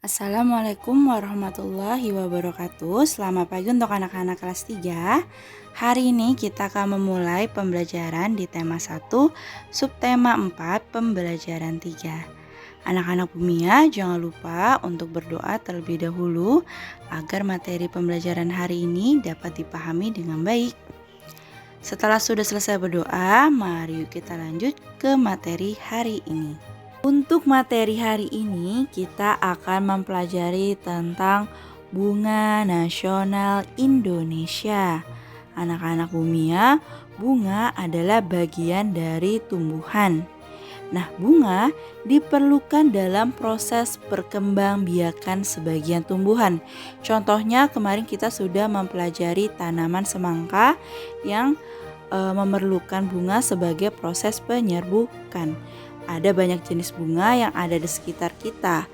Assalamualaikum warahmatullahi wabarakatuh. Selamat pagi untuk anak-anak kelas 3. Hari ini kita akan memulai pembelajaran di tema 1, subtema 4, pembelajaran 3. Anak-anak Bumia, jangan lupa untuk berdoa terlebih dahulu agar materi pembelajaran hari ini dapat dipahami dengan baik. Setelah sudah selesai berdoa, mari kita lanjut ke materi hari ini. Untuk materi hari ini kita akan mempelajari tentang bunga nasional Indonesia. Anak-anak Bumia, bunga adalah bagian dari tumbuhan. Nah, bunga diperlukan dalam proses perkembangbiakan sebagian tumbuhan. Contohnya kemarin kita sudah mempelajari tanaman semangka yang memerlukan bunga sebagai proses penyerbukan. Ada banyak jenis bunga yang ada di sekitar kita.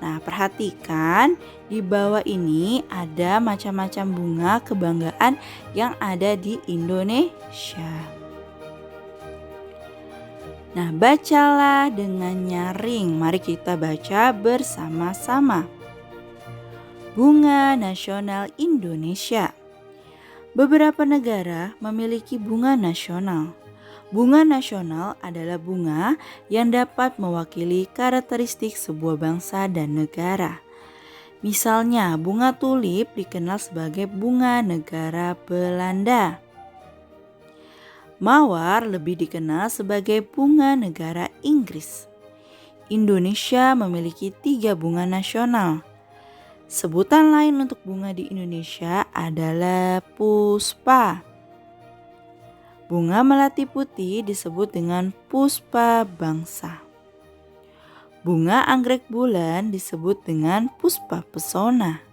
Nah, perhatikan di bawah ini ada macam-macam bunga kebanggaan yang ada di Indonesia. Nah, bacalah dengan nyaring. Mari kita baca bersama-sama. Bunga nasional Indonesia. Beberapa negara memiliki bunga nasional. Bunga nasional adalah bunga yang dapat mewakili karakteristik sebuah bangsa dan negara. Misalnya, bunga tulip dikenal sebagai bunga negara Belanda. Mawar lebih dikenal sebagai bunga negara Inggris. Indonesia memiliki 3 bunga nasional. Sebutan lain untuk bunga di Indonesia adalah puspa. Bunga melati putih disebut dengan puspa bangsa. Bunga anggrek bulan disebut dengan puspa pesona.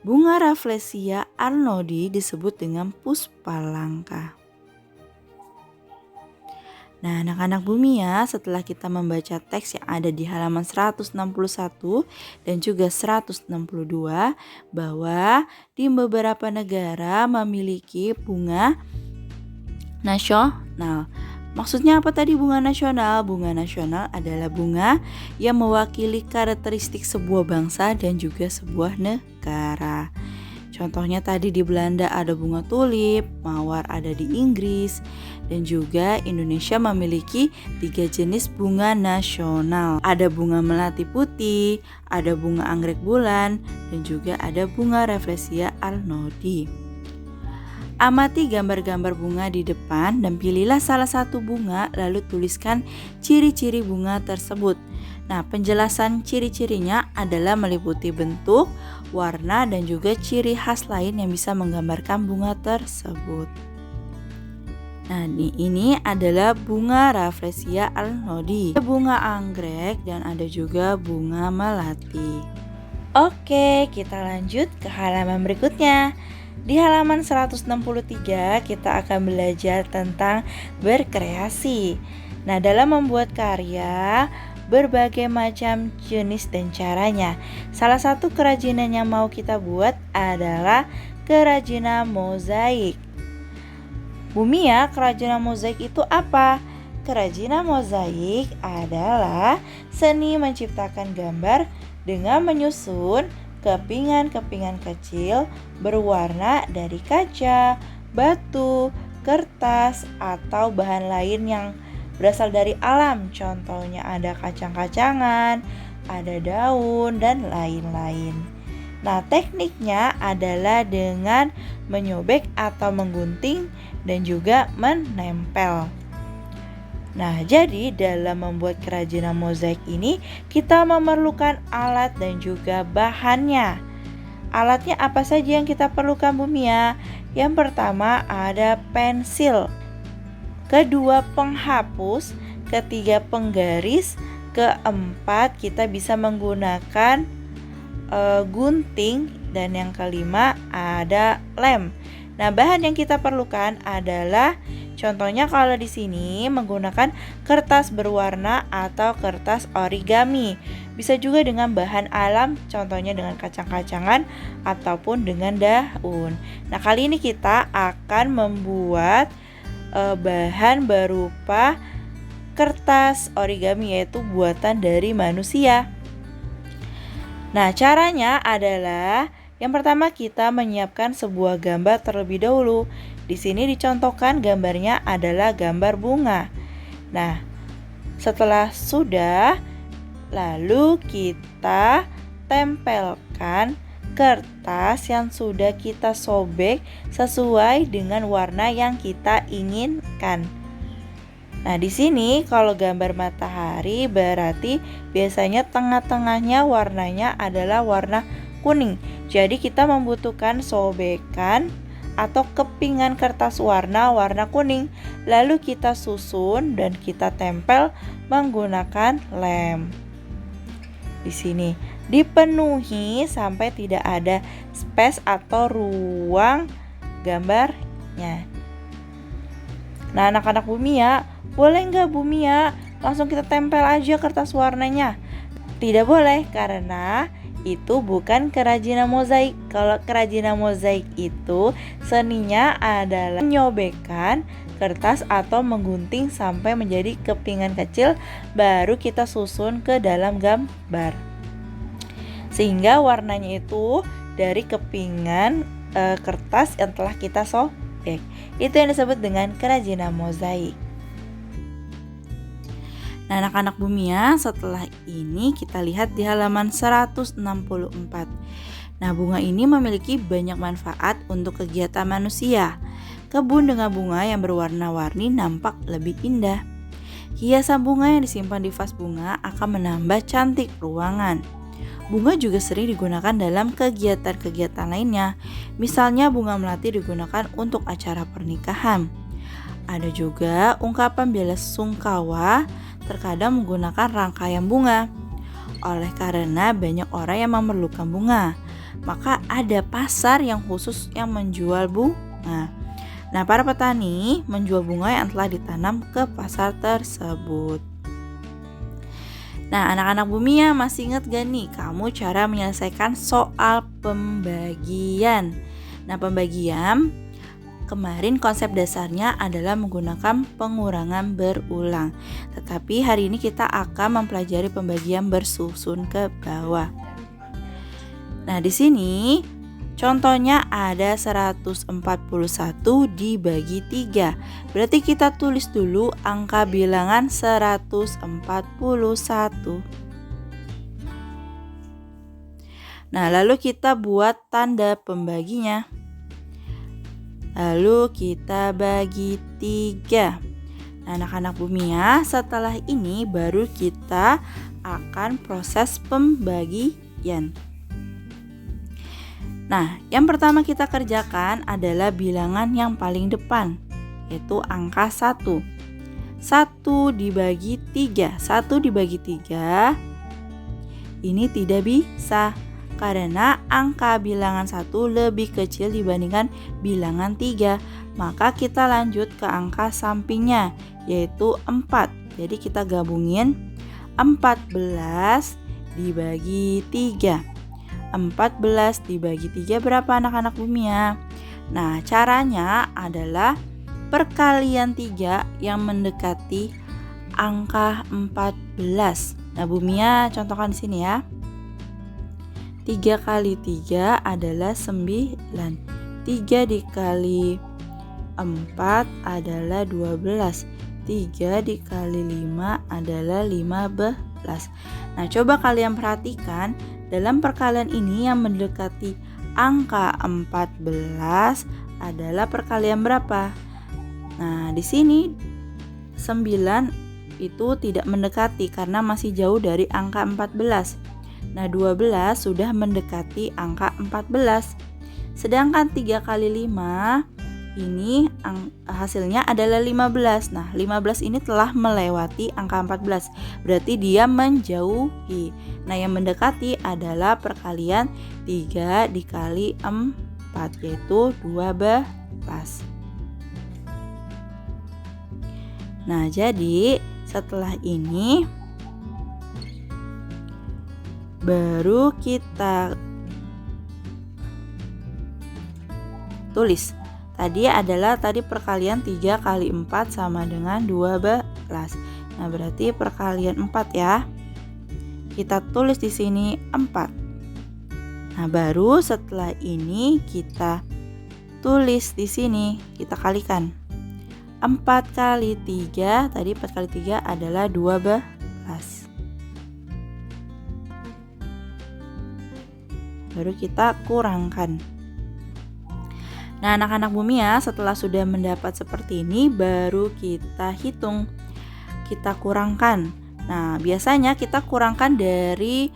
Bunga Rafflesia arnoldi disebut dengan puspa langka. Nah, anak-anak Bumia, setelah kita membaca teks yang ada di halaman 161 dan juga 162 bahwa di beberapa negara memiliki bunga nasional. Maksudnya apa tadi bunga nasional? Bunga nasional adalah bunga yang mewakili karakteristik sebuah bangsa dan juga sebuah negara. Contohnya tadi di Belanda ada bunga tulip, mawar ada di Inggris, dan juga Indonesia memiliki 3 jenis bunga nasional. Ada bunga melati putih, ada bunga anggrek bulan, dan juga ada bunga Rafflesia arnoldi. Amati gambar-gambar bunga di depan dan pilihlah salah satu bunga lalu tuliskan ciri-ciri bunga tersebut. Nah, penjelasan ciri-cirinya adalah meliputi bentuk, warna, dan juga ciri khas lain yang bisa menggambarkan bunga tersebut. Nah, ini adalah bunga Rafflesia arnoldi, bunga anggrek, dan ada juga bunga melati. Oke, kita lanjut ke halaman berikutnya. Di halaman 163 kita akan belajar tentang berkreasi. Nah, dalam membuat karya berbagai macam jenis dan caranya. Salah satu kerajinan yang mau kita buat adalah kerajinan mozaik. Bumia, kerajinan mozaik itu apa? Kerajinan mozaik adalah seni menciptakan gambar dengan menyusun kepingan-kepingan kecil berwarna dari kaca, batu, kertas, atau bahan lain yang berasal dari alam. Contohnya ada kacang-kacangan, ada daun, dan lain-lain. Nah, tekniknya adalah dengan menyobek atau menggunting dan juga menempel. Nah, jadi dalam membuat kerajinan mozaik ini kita memerlukan alat dan juga bahannya. Alatnya apa saja yang kita perlukan Bumia? Yang pertama ada pensil, kedua penghapus, ketiga penggaris, keempat kita bisa menggunakan gunting, dan yang kelima ada lem. Nah, bahan yang kita perlukan adalah contohnya kalau di sini menggunakan kertas berwarna atau kertas origami. Bisa juga dengan bahan alam, contohnya dengan kacang-kacangan ataupun dengan daun. Nah, kali ini kita akan membuat bahan berupa kertas origami, yaitu buatan dari manusia. Nah, caranya adalah yang pertama kita menyiapkan sebuah gambar terlebih dahulu. Di sini dicontohkan gambarnya adalah gambar bunga. Nah, setelah sudah, lalu kita tempelkan kertas yang sudah kita sobek sesuai dengan warna yang kita inginkan. Nah, di sini kalau gambar matahari berarti biasanya tengah-tengahnya warnanya adalah warna kuning. Jadi kita membutuhkan sobekan atau kepingan kertas warna kuning. Lalu kita susun dan kita tempel menggunakan lem. Di sini dipenuhi sampai tidak ada space atau ruang gambarnya. Nah, anak-anak Bumia, boleh nggak Bumia langsung kita tempel aja kertas warnanya? Tidak boleh, karena itu bukan kerajinan mozaik. Kalau kerajinan mozaik itu seninya adalah menyobekan kertas atau menggunting sampai menjadi kepingan kecil, baru kita susun ke dalam gambar. Sehingga warnanya itu dari kepingan kertas yang telah kita sobek. Itu yang disebut dengan kerajinan mozaik. Nah, anak-anak Bumia, setelah ini kita lihat di halaman 164. Nah, bunga ini memiliki banyak manfaat untuk kegiatan manusia. Kebun dengan bunga yang berwarna-warni nampak lebih indah. Hiasan bunga yang disimpan di vas bunga akan menambah cantik ruangan. Bunga juga sering digunakan dalam kegiatan-kegiatan lainnya. Misalnya bunga melati digunakan untuk acara pernikahan. Ada juga ungkapan bela sungkawa terkadang menggunakan rangkaian bunga. Oleh karena banyak orang yang memerlukan bunga, maka ada pasar yang khusus yang menjual bunga. Nah, para petani menjual bunga yang telah ditanam ke pasar tersebut. Nah, anak-anak Bumia, masih ingat gak nih kamu cara menyelesaikan soal pembagian? Nah, pembagian kemarin konsep dasarnya adalah menggunakan pengurangan berulang. Tetapi hari ini kita akan mempelajari pembagian bersusun ke bawah. Nah, di sini contohnya ada 141 dibagi 3. Berarti kita tulis dulu angka bilangan 141. Nah, lalu kita buat tanda pembaginya. Lalu kita bagi 3. Nah, anak-anak Bumia, setelah ini baru kita akan proses pembagian. Nah, yang pertama kita kerjakan adalah bilangan yang paling depan, yaitu angka 1. 1 dibagi 3. 1 dibagi 3 ini tidak bisa, karena angka bilangan 1 lebih kecil dibandingkan bilangan 3. Maka kita lanjut ke angka sampingnya, yaitu 4. Jadi kita gabungin 14 dibagi 3. 14 dibagi 3 berapa anak-anak Bumia? Nah, caranya adalah perkalian 3 yang mendekati angka 14. Nah, Bumia contohkan di sini ya. 3 kali 3 adalah 9. 3 dikali 4 adalah 12. 3 dikali 5 adalah 15. Nah, coba kalian perhatikan, dalam perkalian ini yang mendekati angka 14 adalah perkalian berapa? Nah, di sini 9 itu tidak mendekati karena masih jauh dari angka 14. Nah, 12 sudah mendekati angka 14. Sedangkan 3 kali 5 ini hasilnya adalah 15. Nah, 15 ini telah melewati angka 14. Berarti dia menjauhi. Nah, yang mendekati adalah perkalian 3 dikali 4, yaitu 12. Nah, jadi setelah ini baru kita tulis. Tadi perkalian 3 kali 4 sama dengan 12. Nah, berarti perkalian 4 ya. Kita tulis di sini 4. Nah, baru setelah ini kita tulis di sini, kita kalikan. 4 kali 3, tadi 4 kali 3 adalah 12. Baru kita kurangkan. Nah, anak-anak bumi ya, setelah sudah mendapat seperti ini, baru kita hitung. Kita kurangkan. Nah, biasanya kita kurangkan dari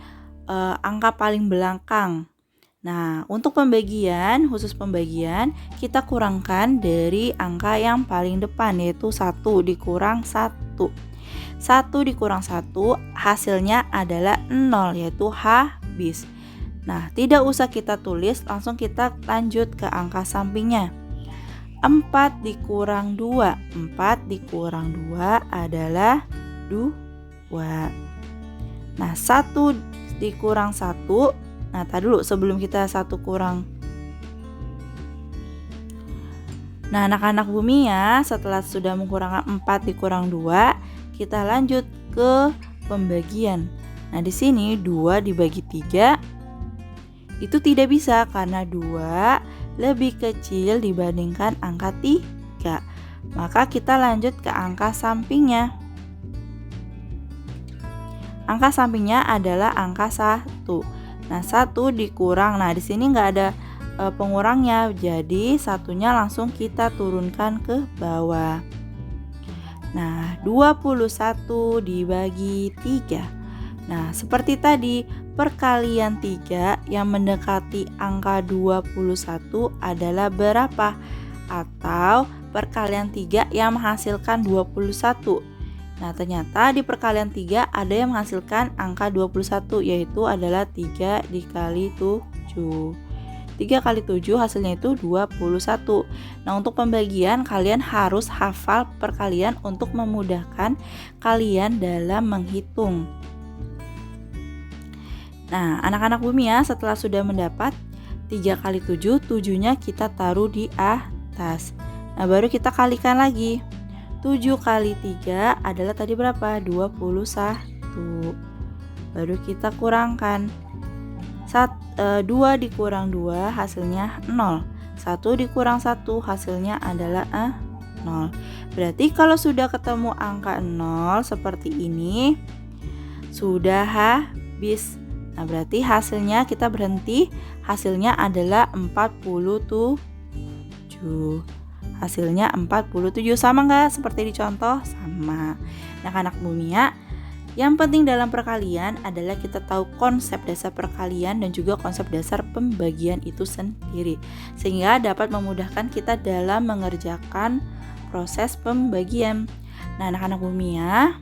angka paling belakang. Nah, untuk pembagian, khusus pembagian, kita kurangkan dari angka yang paling depan, yaitu 1 dikurang 1. 1 dikurang 1 hasilnya adalah 0, yaitu habis. Nah, tidak usah kita tulis, langsung kita lanjut ke angka sampingnya. 4 dikurang 2. 4 dikurang 2 adalah 2. Nah, 1 dikurang 1. Nah, tadi dulu sebelum kita 1 kurang. Nah, anak-anak bumi ya, setelah sudah mengurangi 4 dikurang 2, kita lanjut ke pembagian. Nah, di sini 2 dibagi 3 itu tidak bisa karena 2 lebih kecil dibandingkan angka 3. Maka kita lanjut ke angka sampingnya. Angka sampingnya adalah angka 1. Nah, 1 dikurang. Nah, di sini nggak ada pengurangnya. Jadi, satunya langsung kita turunkan ke bawah. Nah, 21 dibagi 3. Nah, seperti tadi, perkalian 3 yang mendekati angka 21 adalah berapa? Atau perkalian 3 yang menghasilkan 21. Nah, ternyata di perkalian 3 ada yang menghasilkan angka 21, yaitu adalah 3 dikali 7. 3 kali 7 hasilnya itu 21. Nah, untuk pembagian kalian harus hafal perkalian untuk memudahkan kalian dalam menghitung. Nah, anak-anak bumi ya, setelah sudah mendapat 3 kali 7, 7-nya kita taruh di atas. Nah, baru kita kalikan lagi. 7 kali 3 adalah tadi berapa? 21. Baru kita kurangkan. 2 dikurang 2 hasilnya 0. 1 dikurang 1 hasilnya adalah 0. Berarti kalau sudah ketemu angka 0 seperti ini, sudah habis. Nah, berarti hasilnya kita berhenti. Hasilnya adalah 47. Hasilnya 47. Sama nggak seperti di contoh? Sama. Nah, anak bumi ya, yang penting dalam perkalian adalah kita tahu konsep dasar perkalian dan juga konsep dasar pembagian itu sendiri, sehingga dapat memudahkan kita dalam mengerjakan proses pembagian. Nah, anak-anak bumi ya,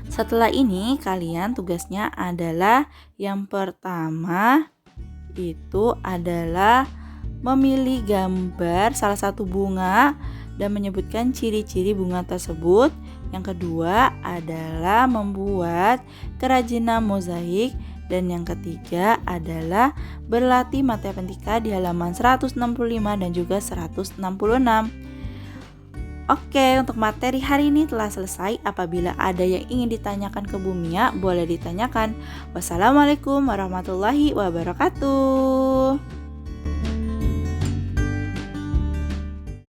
setelah ini kalian tugasnya adalah yang pertama itu adalah memilih gambar salah satu bunga dan menyebutkan ciri-ciri bunga tersebut. Yang kedua adalah membuat kerajinan mozaik. Dan yang ketiga adalah berlatih matematika di halaman 165 dan juga 166. Oke, untuk materi hari ini telah selesai. Apabila ada yang ingin ditanyakan ke Bumia, boleh ditanyakan. Wassalamualaikum warahmatullahi wabarakatuh.